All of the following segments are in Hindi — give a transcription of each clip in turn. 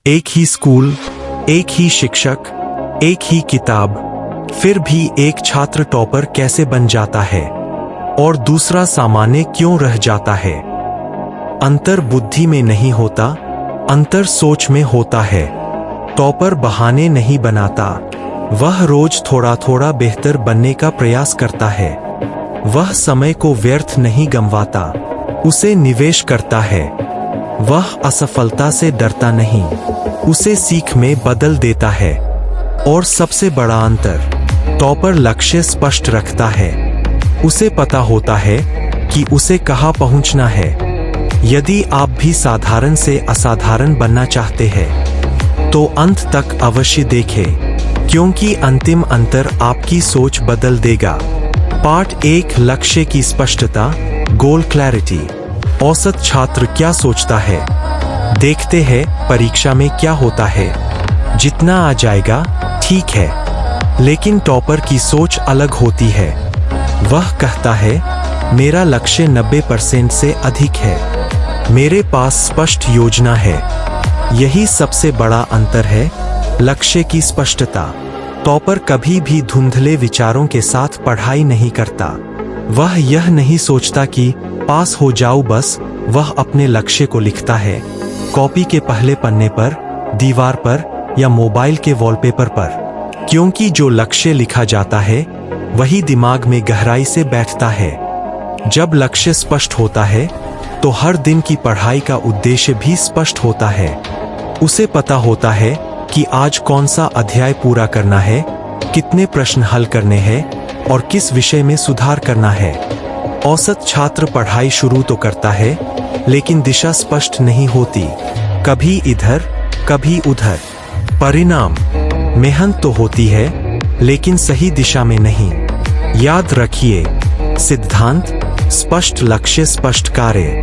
एक ही स्कूल, एक ही शिक्षक, एक ही किताब, फिर भी एक छात्र टॉपर कैसे बन जाता है और दूसरा सामान्य क्यों रह जाता है? अंतर बुद्धि में नहीं होता, अंतर सोच में होता है। टॉपर बहाने नहीं बनाता, वह रोज थोड़ा थोड़ा बेहतर बनने का प्रयास करता है। वह समय को व्यर्थ नहीं गंवाता, उसे निवेश करता है। वह असफलता से डरता नहीं, उसे सीख में बदल देता है। और सबसे बड़ा अंतर, टॉपर लक्ष्य स्पष्ट रखता है। उसे पता होता है कि उसे कहाँ पहुंचना है। यदि आप भी साधारण से असाधारण बनना चाहते हैं तो अंत तक अवश्य देखें, क्योंकि अंतिम अंतर आपकी सोच बदल देगा। पार्ट 1, लक्ष्य की स्पष्टता, गोल क्लैरिटी। औसत छात्र क्या सोचता है? देखते हैं परीक्षा में क्या होता है। जितना आ जाएगा ठीक है, लेकिन टॉपर की सोच अलग होती है। वह कहता है, मेरा लक्ष्य 90% से अधिक है, मेरे पास स्पष्ट योजना है। यही सबसे बड़ा अंतर है, लक्ष्य की स्पष्टता। टॉपर कभी भी धुंधले विचारों के साथ पढ़ाई नहीं करता। वह यह नहीं सोचता कि पास हो जाऊं बस, वह अपने लक्ष्य को लिखता है, कॉपी के पहले पन्ने पर, दीवार पर या मोबाइल के वॉलपेपर पर। क्योंकि जो लक्ष्य लिखा जाता है वही दिमाग में गहराई से बैठता है। जब लक्ष्य स्पष्ट होता है तो हर दिन की पढ़ाई का उद्देश्य भी स्पष्ट होता है। उसे पता होता है कि आज कौन सा अध्याय पूरा करना है, कितने प्रश्न हल करने हैं और किस विषय में सुधार करना है। औसत छात्र पढ़ाई शुरू तो करता है, लेकिन दिशा स्पष्ट नहीं होती, कभी इधर कभी उधर। परिणाम, मेहनत तो होती है लेकिन सही दिशा में नहीं। याद रखिए, सिद्धांत, स्पष्ट लक्ष्य स्पष्ट कार्य।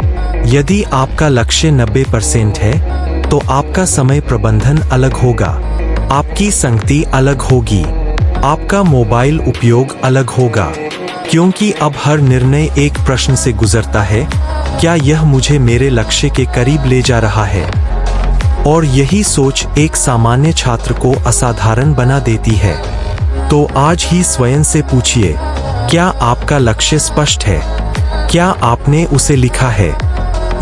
यदि आपका लक्ष्य 90% है तो आपका समय प्रबंधन अलग होगा, आपकी संगति अलग होगी, आपका मोबाइल उपयोग अलग होगा। क्योंकि अब हर निर्णय एक प्रश्न से गुजरता है, क्या यह मुझे मेरे लक्ष्य के करीब ले जा रहा है? और यही सोच एक सामान्य छात्र को असाधारण बना देती है। तो आज ही स्वयं से पूछिए, क्या आपका लक्ष्य स्पष्ट है? क्या आपने उसे लिखा है?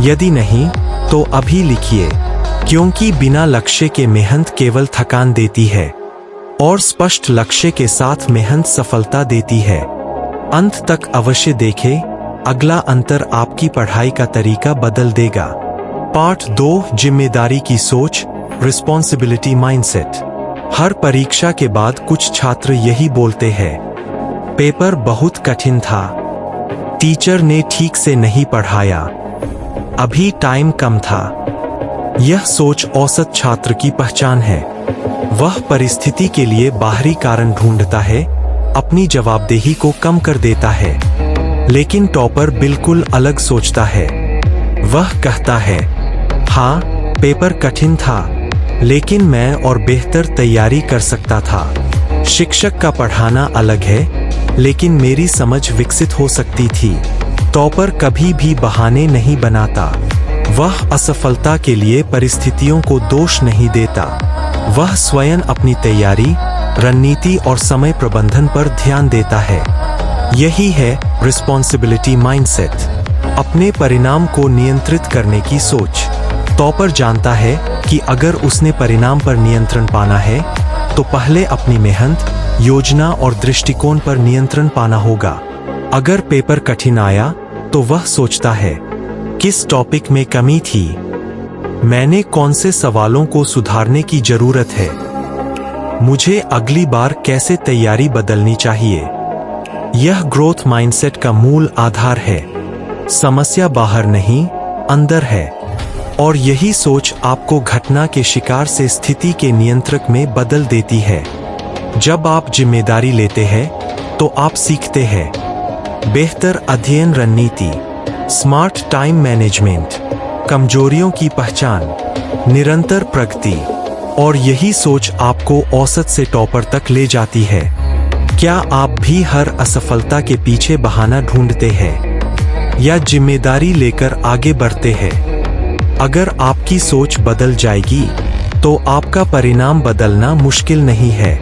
यदि नहीं तो अभी लिखिए, क्योंकि बिना लक्ष्य के मेहनत केवल थकान देती है और स्पष्ट लक्ष्य के साथ मेहनत सफलता देती है। अंत तक अवश्य देखें, अगला अंतर आपकी पढ़ाई का तरीका बदल देगा। पार्ट 2, जिम्मेदारी की सोच, रिस्पॉन्सिबिलिटी माइंडसेट। हर परीक्षा के बाद कुछ छात्र यही बोलते हैं, पेपर बहुत कठिन था, टीचर ने ठीक से नहीं पढ़ाया, अभी टाइम कम था। यह सोच औसत छात्र की पहचान है। वह परिस्थिति के लिए बाहरी कारण ढूंढता है, अपनी जवाबदेही को कम कर देता है। लेकिन टॉपर बिल्कुल अलग सोचता है। वह कहता है, हाँ पेपर कठिन था, लेकिन मैं और बेहतर तैयारी कर सकता था। शिक्षक का पढ़ाना अलग है, लेकिन मेरी समझ विकसित हो सकती थी। टॉपर कभी भी बहाने नहीं बनाता। वह असफलता के लिए परिस्थितियों को दोष नहीं देता। वह स्वयं अपनी तैयारी, रणनीति और समय प्रबंधन पर ध्यान देता है। यही है रिस्पॉन्सिबिलिटी माइंडसेट, अपने परिणाम को नियंत्रित करने की सोच। टॉपर जानता है कि अगर उसने परिणाम पर नियंत्रण पाना है तो पहले अपनी मेहनत, योजना और दृष्टिकोण पर नियंत्रण पाना होगा। अगर पेपर कठिन आया तो वह सोचता है, किस टॉपिक में कमी थी, मैंने कौन से सवालों को सुधारने की जरूरत है, मुझे अगली बार कैसे तैयारी बदलनी चाहिए। यह ग्रोथ माइंडसेट का मूल आधार है। समस्या बाहर नहीं, अंदर है। और यही सोच आपको घटना के शिकार से स्थिति के नियंत्रक में बदल देती है। जब आप जिम्मेदारी लेते हैं तो आप सीखते हैं। बेहतर अध्ययन रणनीति, स्मार्ट टाइम मैनेजमेंट, कमजोरियों की पहचान, निरंतर प्रगति। और यही सोच आपको औसत से टॉपर तक ले जाती है। क्या आप भी हर असफलता के पीछे बहाना ढूंढते हैं या जिम्मेदारी लेकर आगे बढ़ते हैं? अगर आपकी सोच बदल जाएगी तो आपका परिणाम बदलना मुश्किल नहीं है।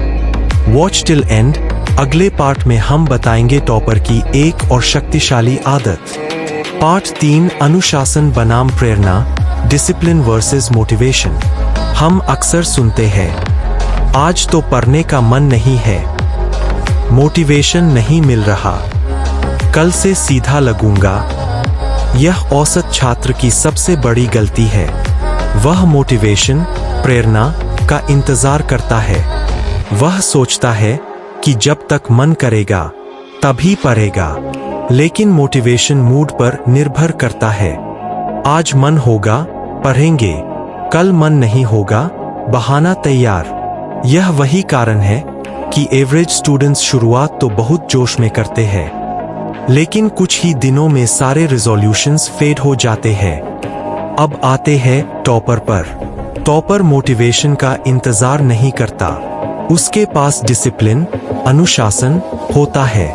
Watch till and. अगले पार्ट में हम बताएंगे टॉपर की एक और शक्तिशाली आदत। पार्ट 3, अनुशासन बनाम प्रेरणा, डिसिप्लिन वर्सेस मोटिवेशन। हम अक्सर सुनते हैं, आज तो पढ़ने का मन नहीं है, मोटिवेशन नहीं मिल रहा, कल से सीधा लगूंगा। यह औसत छात्र की सबसे बड़ी गलती है। वह मोटिवेशन, प्रेरणा का इंतजार करता है। वह सोचता है कि जब तक मन करेगा तभी पढ़ेगा, लेकिन मोटिवेशन मूड पर निर्भर करता है। आज मन होगा पढ़ेंगे, कल मन नहीं होगा बहाना तैयार। यह वही कारण है कि एवरेज स्टूडेंट्स शुरुआत तो बहुत जोश में करते हैं, लेकिन कुछ ही दिनों में सारे रिजोल्यूशंस फेड हो जाते हैं। अब आते हैं टॉपर पर। टॉपर मोटिवेशन का इंतजार नहीं करता, उसके पास डिसिप्लिन, अनुशासन होता है,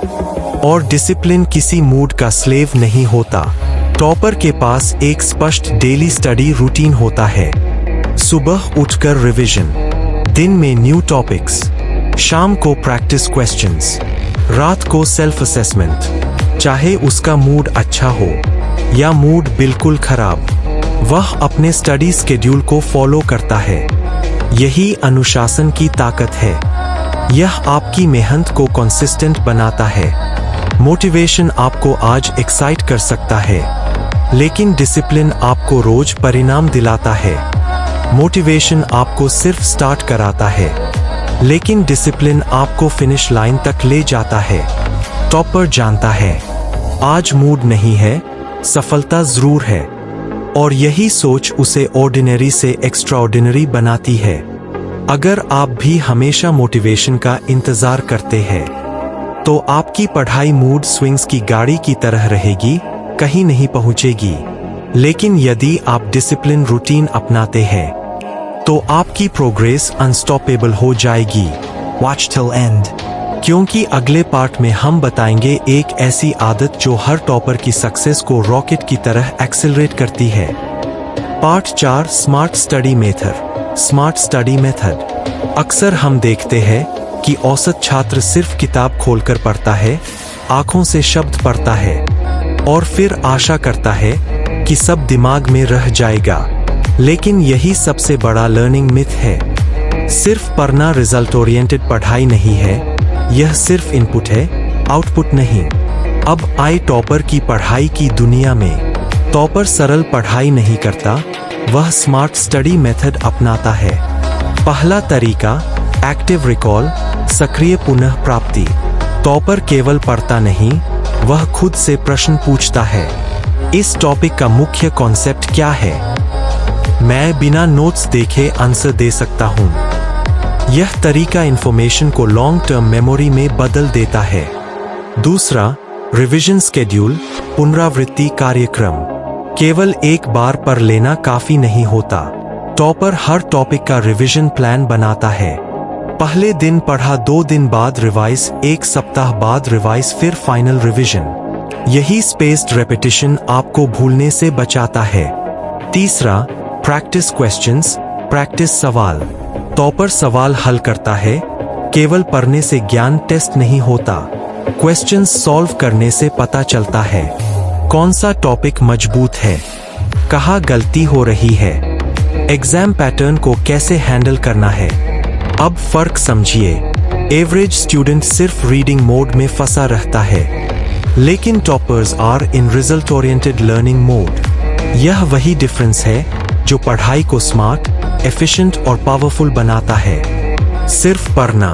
और डिसिप्लिन किसी मूड का स्लेव नहीं होता। टॉपर के पास एक स्पष्ट डेली स्टडी रूटीन होता है। सुबह उठकर रिवीजन, दिन में न्यू टॉपिक्स, शाम को प्रैक्टिस क्वेश्चंस, रात को सेल्फ असेसमेंट। चाहे उसका मूड अच्छा हो या मूड बिल्कुल खराब, वह अपने स्टडी शेड्यूल को फॉलो करता है। यही अनुशासन की ताकत है। यह आपकी मेहनत को कंसिस्टेंट बनाता है। मोटिवेशन आपको आज एक्साइट कर सकता है, लेकिन डिसिप्लिन आपको रोज परिणाम दिलाता है। मोटिवेशन आपको सिर्फ स्टार्ट कराता है, लेकिन डिसिप्लिन आपको फिनिश लाइन तक ले जाता है। टॉपर जानता है, आज मूड नहीं है, सफलता जरूर है, और यही सोच उसे ऑर्डिनरी से एक्स्ट्राऑर्डिनरी बनाती है। अगर आप भी हमेशा मोटिवेशन का इंतजार करते हैं, तो आपकी पढ़ाई मूड स्विंग्स की गाड़ी की तरह रहेगी, कहीं नहीं पहुंचेगी। लेकिन यदि आप डिसिप्लिन रूटीन अपनाते हैं, तो आपकी प्रोग्रेस अनस्टॉपेबल हो जाएगी। वॉच टिल एंड, क्योंकि अगले पार्ट में हम बताएंगे एक ऐसी आदत जो हर टॉपर की सक्सेस को रॉकेट की तरह एक्सेलरेट करती है। Part 4, smart study method. Smart study method. अक्सर हम देखते हैं कि औसत छात्र सिर्फ किताब खोलकर पढ़ता है, आंखों से शब्द पढ़ता है, और फिर आशा करता है कि सब दिमाग में रह जाएगा। लेकिन यही सबसे बड़ा लर्निंग मिथ है। सिर्फ पढ़ना रिजल्ट ओरिएंटेड पढ़ाई नहीं है, यह सिर्फ इनपुट है, आउटपुट नहीं। अब आए टॉपर की पढ़ाई की दुनिया में। टॉपर सरल पढ़ाई नहीं करता, वह स्मार्ट स्टडी मेथड अपनाता है। पहला तरीका, एक्टिव रिकॉल, सक्रिय पुनः प्राप्ति। टॉपर केवल पढ़ता नहीं, वह खुद से प्रश्न पूछता है। इस टॉपिक का मुख्य कॉन्सेप्ट क्या है? मैं बिना नोट्स देखे आंसर दे सकता हूँ। यह तरीका इंफॉर्मेशन को लॉन्ग टर्म मेमोरी में बदल देता है। दूसरा, रिवीजन स्केड्यूल, पुनरावृत्ति कार्यक्रम। केवल एक बार पढ़ लेना काफी नहीं होता। टॉपर हर टॉपिक का रिवीजन प्लान बनाता है। पहले दिन पढ़ा, 2 दिन बाद रिवाइज, 1 सप्ताह बाद रिवाइज, फिर फाइनल रिवीजन। यही स्पेस्ड रेपिटेशन आपको भूलने से बचाता है। तीसरा, प्रैक्टिस क्वेश्चंस, प्रैक्टिस सवाल। टॉपर सवाल हल करता है, केवल पढ़ने से ज्ञान टेस्ट नहीं होता। क्वेश्चंस सॉल्व करने से पता चलता है कौन सा टॉपिक मजबूत है, कहाँ गलती हो रही है, एग्जाम पैटर्न को कैसे हैंडल करना है। अब फर्क समझिए। एवरेज स्टूडेंट सिर्फ रीडिंग मोड में फंसा रहता है, लेकिन toppers are in result oriented learning mode. यह वही डिफरेंस है जो पढ़ाई को स्मार्ट, एफिशिएंट और पावरफुल बनाता है। सिर्फ पढ़ना,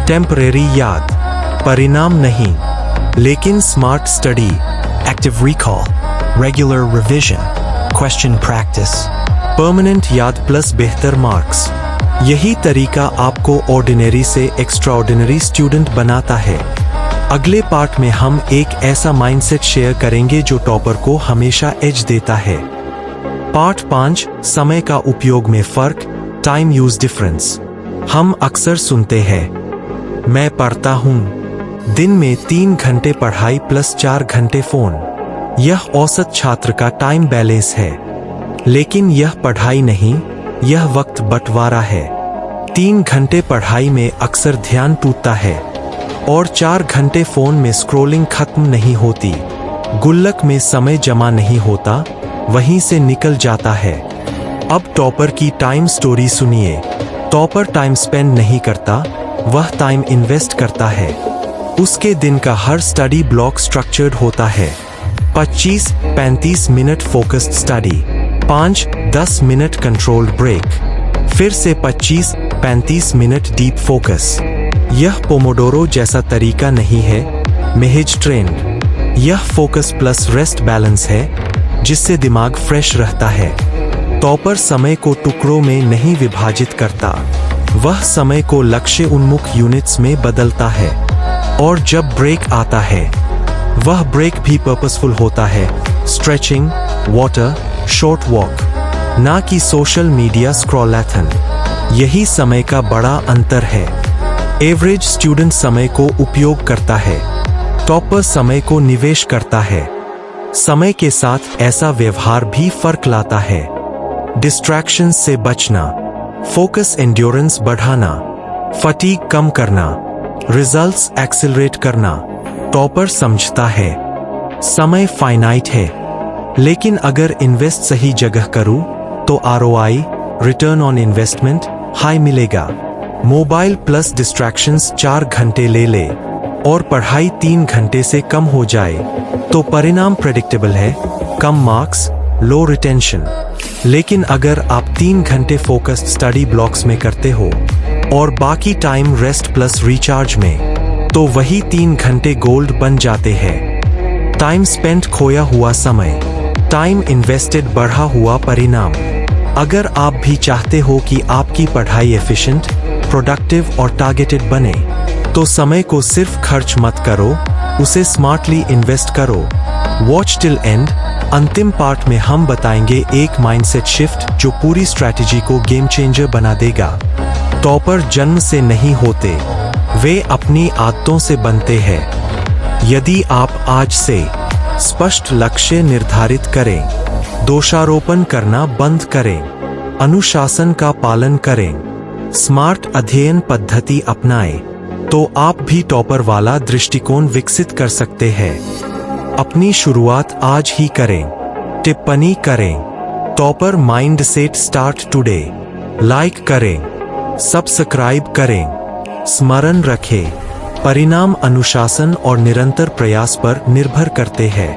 टेम्परेरी याद, परिणाम नहीं, लेकिन smart study, active recall, regular revision, question practice, permanent याद प्लस बेहतर मार्क्स। यही तरीका आपको ऑर्डिनरी से एक्स्ट्राऑर्डिनरी स्टूडेंट बनाता है। अगले पार्ट में हम एक ऐसा माइंडसेट शेयर करेंगे जो टॉपर को हमेशा एज देता है। पार्ट 5, समय का उपयोग में फर्क, टाइम यूज डिफरेंस। हम अक्सर सुनते हैं, मैं पढ़ता हूँ, दिन में 3 घंटे पढ़ाई प्लस 4 घंटे फोन। यह औसत छात्र का टाइम बैलेंस है, लेकिन यह पढ़ाई नहीं, यह वक्त बंटवारा है। 3 घंटे पढ़ाई में अक्सर ध्यान टूटता है और 4 घंटे फोन में स्क्रॉलिंग खत्म नहीं होती। गुल्लक में समय जमा नहीं होता, वहीं से निकल जाता है। अब टॉपर की टाइम स्टोरी सुनिए। टॉपर टाइम स्पेंड नहीं करता, वह टाइम इन्वेस्ट करता है। उसके दिन का हर स्टडी ब्लॉक स्ट्रक्चर्ड होता है। 25-35 minute focused study, 5-10 minute controlled break, फिर से 25-35 मिनट डीप फोकस। यह पोमोडोरो जैसा तरीका नहीं है, महज ट्रेंड। यह फोकस प्लस रेस्ट बैलेंस है, जिससे दिमाग फ्रेश रहता है। टॉपर समय को टुकड़ों में नहीं विभाजित करता, वह समय को लक्ष्य उन्मुख यूनिट्स में बदलता है। और जब ब्रेक आता है, वह ब्रेक भी पर्पसफुल होता है। स्ट्रेचिंग, वाटर, शॉर्ट वॉक, ना कि सोशल मीडिया स्क्रॉलैथन। यही समय का बड़ा अंतर है। एवरेज स्टूडेंट समय को उपयोग करता है, टॉपर समय को निवेश करता है। समय के साथ ऐसा व्यवहार भी फर्क लाता है। डिस्ट्रैक्शंस से बचना, फोकस एंड्योरेंस बढ़ाना, फटीग कम करना, रिजल्ट्स एक्सेलरेट करना। टॉपर समझता है समय फाइनाइट है, लेकिन अगर इन्वेस्ट सही जगह करूं तो ROI, return on investment, high मिलेगा। मोबाइल प्लस डिस्ट्रैक्शंस 4 घंटे ले ले और पढ़ाई 3 घंटे से कम हो जाए तो परिणाम प्रेडिक्टेबल है, कम मार्क्स, लो रिटेंशन। लेकिन अगर आप 3 घंटे फोकस्ड स्टडी ब्लॉक्स में करते हो और बाकी टाइम रेस्ट प्लस रिचार्ज में, तो वही 3 घंटे गोल्ड बन जाते हैं। टाइम स्पेंट खोया हुआ समय, टाइम इन्वेस्टेड बढ़ा हुआ परिणाम। अगर आप भी चाहते हो कि आपकी पढ़ाई एफिशिएंट, प्रोडक्टिव और टारगेटेड बने, तो समय को सिर्फ खर्च मत करो, उसे स्मार्टली इन्वेस्ट करो। Watch till and. अंतिम पार्ट में हम बताएंगे एक माइंडसेट शिफ्ट जो पूरी स्ट्रैटेजी को गेम चेंजर बना देगा। टॉपर जन्म से नहीं होते, वे अपनी आदतों से बनते हैं। यदि आप आज से स्पष्ट लक्ष्य निर्धारित करें, दोषारोपण करना बंद करें, अनुशासन का पालन करें, स्मार्ट अध्ययन पद्धति अपनाएं, तो आप भी टॉपर वाला दृष्टिकोण विकसित कर सकते हैं। अपनी शुरुआत आज ही करें। टिप्पणी करें। Topper mindset start today. Like करें, सब्सक्राइब करें। स्मरण रखें, परिणाम अनुशासन और निरंतर प्रयास पर निर्भर करते हैं।